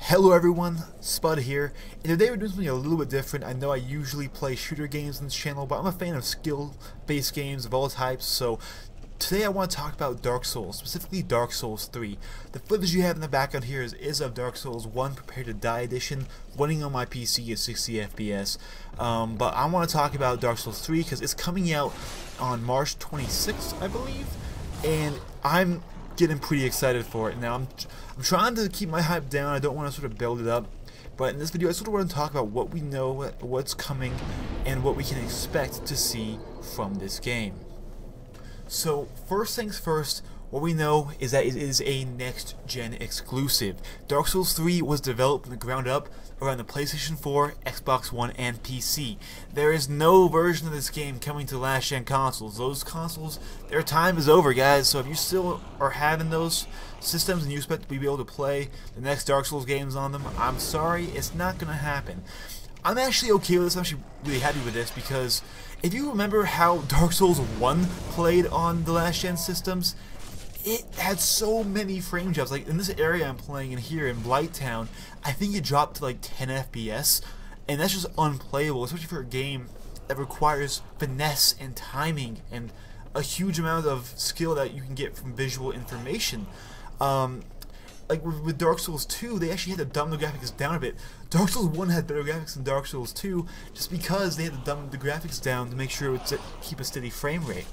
Hello everyone, Spud here, and today we're doing something a little bit different. I know I usually play shooter games on this channel, but I'm a fan of skill-based games of all types, so today I want to talk about Dark Souls, specifically Dark Souls 3. The footage you have in the background here is of Dark Souls 1 Prepare to Die edition, running on my PC at 60 FPS. But I want to talk about Dark Souls 3 because it's coming out on March 26th, I believe, and I'm getting pretty excited for it. Now I'm trying to keep my hype down. I don't want to sort of build it up, but in this video I sort of want to talk about what we know, what's coming, and what we can expect to see from this game. So first things first, what we know is that it is a next-gen exclusive. Dark Souls 3 was developed from the ground up around the PlayStation 4, Xbox One, and PC. There is no version of this game coming to last-gen consoles. Those consoles, their time is over, guys. So if you still are having those systems and you expect to be able to play the next Dark Souls games on them, I'm sorry, it's not going to happen. I'm actually okay with this. I'm actually really happy with this because if you remember how Dark Souls 1 played on the last-gen systems, it had so many frame drops. Like in this area I'm playing in here in Blighttown, I think it dropped to like 10 FPS, and that's just unplayable, especially for a game that requires finesse and timing and a huge amount of skill that you can get from visual information. Like with Dark Souls 2, they actually had to dumb the graphics down a bit. Dark Souls 1 had better graphics than Dark Souls 2 just because they had to dumb the graphics down to make sure it would keep a steady frame rate.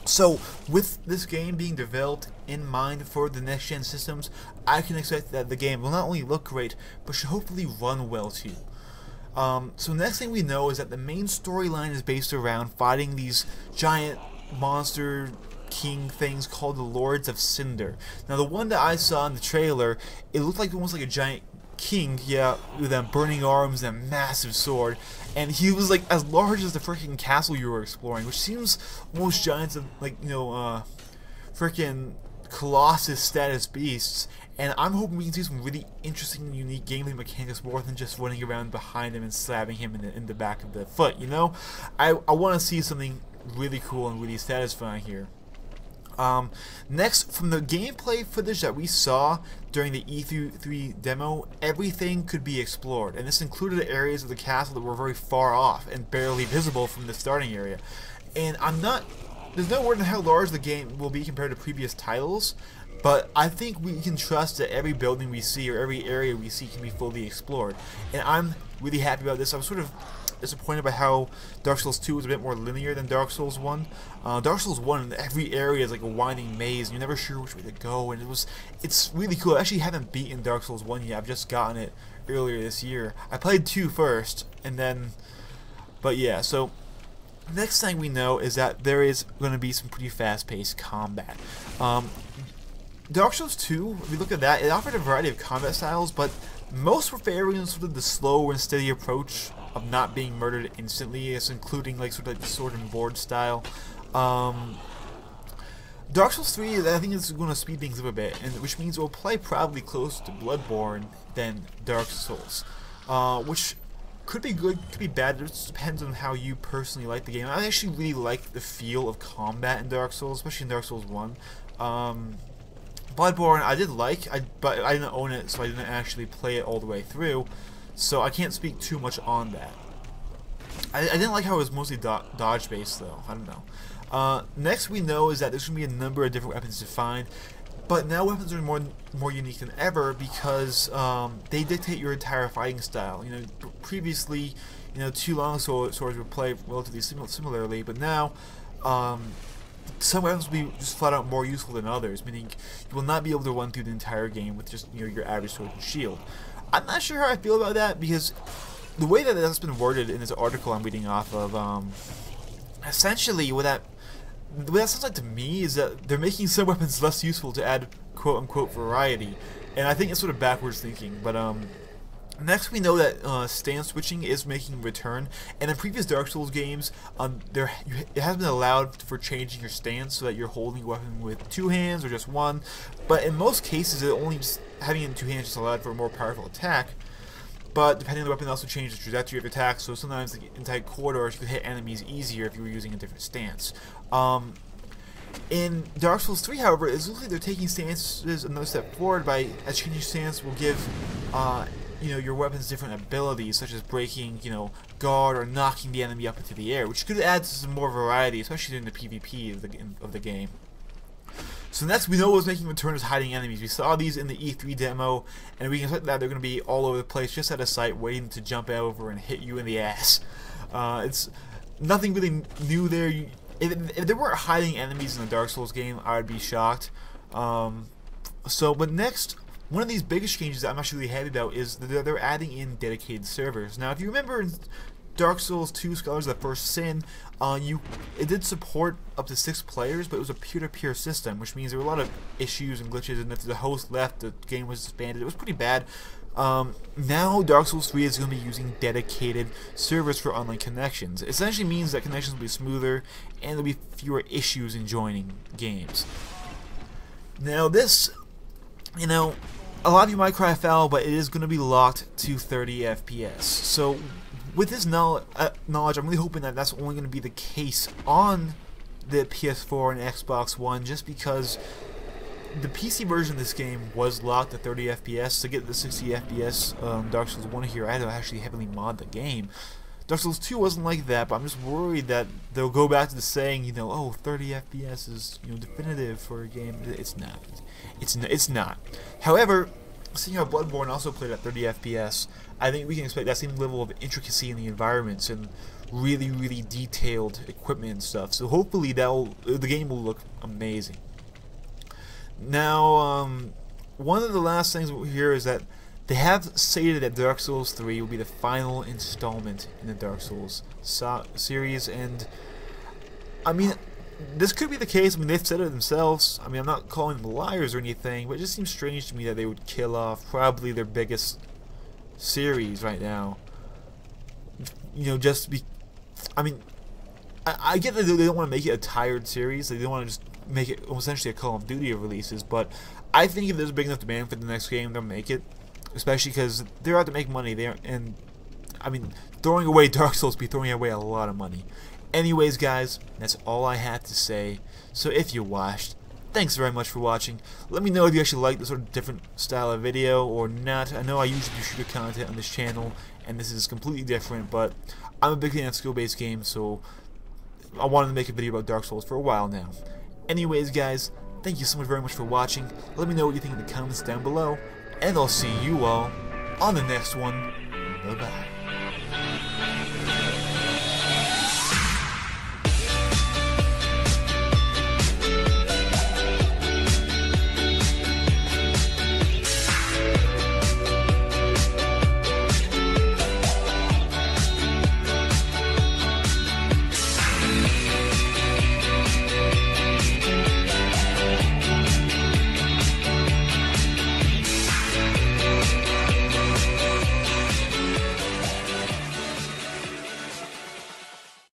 So, with this game being developed in mind for the next-gen systems, I can expect that the game will not only look great, but should hopefully run well too. So next thing we know is that the main storyline is based around fighting these giant monster king things called the Lords of Cinder. Now the one that I saw in the trailer, it looked like almost like a giant king, yeah, with them burning arms and a massive sword, and he was like as large as the freaking castle you were exploring, which seems almost giants of, like, you know, freaking Colossus status beasts. And I'm hoping we can see some really interesting and unique gameplay mechanics more than just running around behind him and slapping him in the back of the foot, you know? I want to see something really cool and really satisfying here. Next, from the gameplay footage that we saw during the E3 demo, everything could be explored, and this included areas of the castle that were very far off and barely visible from the starting area. And there's no word on how large the game will be compared to previous titles, but I think we can trust that every building we see or every area we see can be fully explored. And I'm really happy about this. I was sort of disappointed by how Dark Souls 2 was a bit more linear than Dark Souls 1. Dark Souls 1, every area is like a winding maze, and you're never sure which way to go, and it's really cool. I actually haven't beaten Dark Souls 1 yet. I've just gotten it earlier this year. I played 2 first, and then, but yeah, so next thing we know is that there is going to be some pretty fast-paced combat. Dark Souls 2, if you look at that, it offered a variety of combat styles, but most were favoring sort of the slow and steady approach of not being murdered instantly, as including like sort of like the sword and board style. Dark Souls 3, I think it's going to speed things up a bit, and which means it will play probably closer to Bloodborne than Dark Souls, which could be good, could be bad. It just depends on how you personally like the game. I actually really like the feel of combat in Dark Souls, especially in Dark Souls 1. Bloodborne I did like, but I didn't own it, so I didn't actually play it all the way through, so I can't speak too much on that. I didn't like how it was mostly dodge based though. I don't know. Next we know is that there's going to be a number of different weapons to find, but now weapons are more unique than ever because they dictate your entire fighting style. You know, previously, you know, 2 long swords would play relatively similarly, but now some weapons will be just flat out more useful than others, meaning you will not be able to run through the entire game with just, you know, your average sword and shield. I'm not sure how I feel about that because the way that that's been worded in this article I'm reading off of, essentially what that sounds like to me is that they're making some weapons less useful to add quote-unquote variety, and I think it's sort of backwards thinking. But next we know that stance switching is making a return, and in previous Dark Souls games, it has been allowed for changing your stance so that you're holding a weapon with 2 hands or just 1, but in most cases it only just having it in 2 hands just allowed for a more powerful attack. But depending on the weapon, it also changes the trajectory of attacks, so sometimes in tight corridors you could hit enemies easier if you were using a different stance. In Dark Souls 3, however, it looks like they're taking stances another step forward by as changing stance will give your weapons different abilities, such as breaking, guard or knocking the enemy up into the air, which could add some more variety, especially during the PvP of the game. So next, we know what's making a return is hiding enemies. We saw these in the E3 demo, and we can expect that they're going to be all over the place, just out of sight, waiting to jump over and hit you in the ass. It's nothing really new there. If there weren't hiding enemies in the Dark Souls game, I would be shocked. But next, one of these biggest changes that I'm actually really happy about is that they're adding in dedicated servers. Now, if you remember in Dark Souls 2 Scholars of the First Sin, it did support up to 6 players, but it was a peer-to-peer system, which means there were a lot of issues and glitches, and if the host left, the game was disbanded. It was pretty bad. Now Dark Souls 3 is going to be using dedicated servers for online connections. It essentially means that connections will be smoother and there will be fewer issues in joining games. Now this, a lot of you might cry foul, but it is going to be locked to 30 FPS. So with this knowledge, I'm really hoping that that's only going to be the case on the PS4 and Xbox One, just because the PC version of this game was locked at 30 FPS. To get the 60 FPS Dark Souls 1 here, I had to actually heavily mod the game. Dark Souls 2 wasn't like that, but I'm just worried that they'll go back to the saying, oh, 30 FPS is, definitive for a game. It's not. It's not. However, seeing how Bloodborne also played at 30 FPS, I think we can expect that same level of intricacy in the environments and really, really detailed equipment and stuff. So hopefully the game will look amazing. Now, one of the last things here is that they have stated that Dark Souls 3 will be the final installment in the Dark Souls series, and I mean, this could be the case. I mean, they've said it themselves. I mean, I'm not calling them liars or anything, but it just seems strange to me that they would kill off probably their biggest series right now. I mean, I get that they don't want to make it a tired series. They don't want to just make it essentially a Call of Duty of releases, but I think if there's a big enough demand for the next game, they'll make it. Especially because they're out to make money. I mean, throwing away Dark Souls be throwing away a lot of money. Anyways, guys, that's all I had to say. So if you watched, thanks very much for watching. Let me know if you actually like this sort of different style of video or not. I know I usually do shooter content on this channel, and this is completely different, but I'm a big fan of skill-based games, so I wanted to make a video about Dark Souls for a while now. Anyways, guys, thank you so much very much for watching. Let me know what you think in the comments down below, and I'll see you all on the next one. Bye-bye.